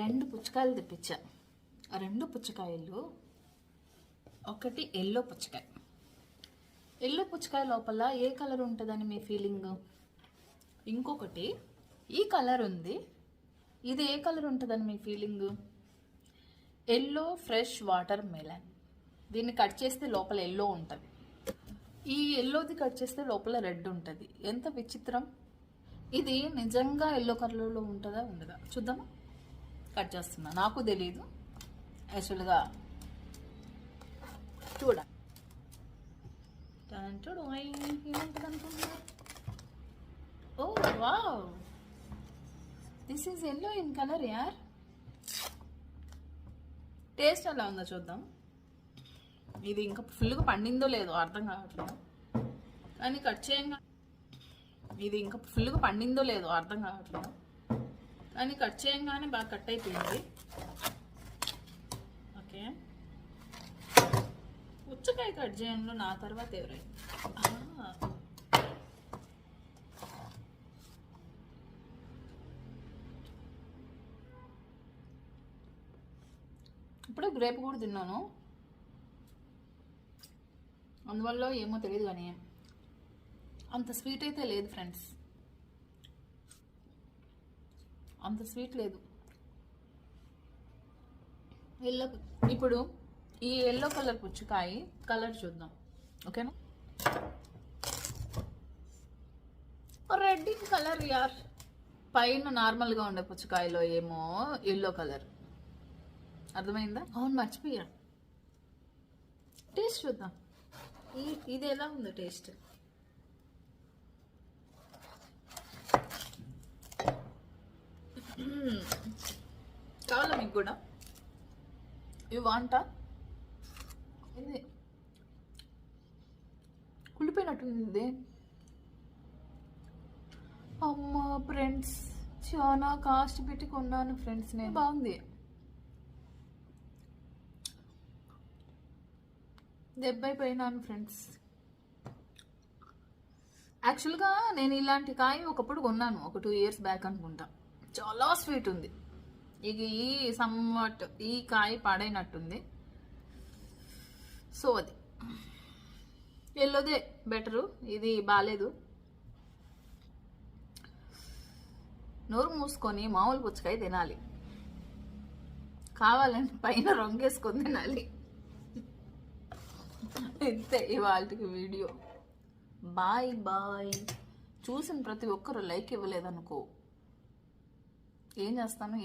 రెండు పుచ్చకాయలు తెప్పించా. ఆ రెండు పుచ్చకాయలు, ఒకటి ఎల్లో పుచ్చకాయ. ఎల్లో పుచ్చకాయ లోపల ఏ కలర్ ఉంటుందని మీ ఫీలింగ్? ఇంకొకటి ఈ కలర్ ఉంది, ఇది ఏ కలర్ ఉంటుందని మీ feeling? Yellow fresh watermelon. దీన్ని కట్ చేస్తే లోపల ఎల్లో ఉంటుంది, ఈ ఎల్లోది కట్ చేస్తే లోపల రెడ్ ఉంటుంది. ఎంత విచిత్రం! ఇది నిజంగా ఎల్లో కలర్లో ఉంటుందా ఉండదా చూద్దామా? కట్ చేస్తున్నా, నాకు తెలీదు యాక్చువల్గా. చూడ చూడు ఏముంటుంది అనుకుంటున్నా. Oh wow, this is yellow in colour యార్. టేస్ట్ ఎలా ఉందో చూద్దాం. ఇది ఇంకా ఫుల్గా పండిందో లేదో అర్థం కావట్లేదు, కానీ కట్ చేయంగా ఇది ఇంకా ఫుల్గా పండిందో లేదో అర్థం కావట్లేదు, కానీ కట్ చేయంగానే బాగా కట్ అయిపోయింది. ఓకే, పుచ్చకాయ కట్ చేయడంలో నా తర్వాత ఎవరైంది? ఇప్పుడే గ్రేప్ కూడా తిన్నాను, అందువల్ల ఏమో తెలియదు, కానీ అంత స్వీట్ అయితే లేదు ఫ్రెండ్స్, అంత స్వీట్ లేదు. ఎల్లో, ఇప్పుడు ఈ ఎల్లో కలర్ పుచ్చకాయ కలర్ చూద్దాం, ఓకేనా? రెడ్ ఇన్ కలర్ యార్. పైన నార్మల్గా ఉండే పుచ్చకాయలో ఏమో ఎల్లో కలర్, అర్థమైందా? అవును, మర్చిపోయా. టేస్ట్ చూద్దాం, ఇది ఎలా ఉందో టేస్ట్. కావాలా మీకు కూడా? ఇవి వాంటా? ఇది కుళ్ళిపోయినట్టుంది ఇది. అమ్మా ఫ్రెండ్స్, చాలా కాస్ట్ పెట్టి కొన్నాను ఫ్రెండ్స్ నేను. బాగుంది, దెబ్బైపోయినాను ఫ్రెండ్స్. యాక్చువల్గా నేను ఇలాంటి కాయ ఒకప్పుడు కొన్నాను, ఒక 2 years బ్యాక్ అనుకుంటా. చాలా స్వీట్ ఉంది. ఇది సమ్వాట్ ఈ కాయ పాడైనట్టుంది, సో అది ఎల్లోదే బెటరు, ఇది బాగాలేదు. నోరు మూసుకొని మామూలు పుచ్చకాయ తినాలి, కావాలని పైన రొంగేసుకొని తినాలి. ఇంతే ఇవాళకి వీడియో. Bye bye. చూసిన ప్రతి ఒక్కరు లైక్ ఇవ్వలేదనుకో ఏం చేస్తాను?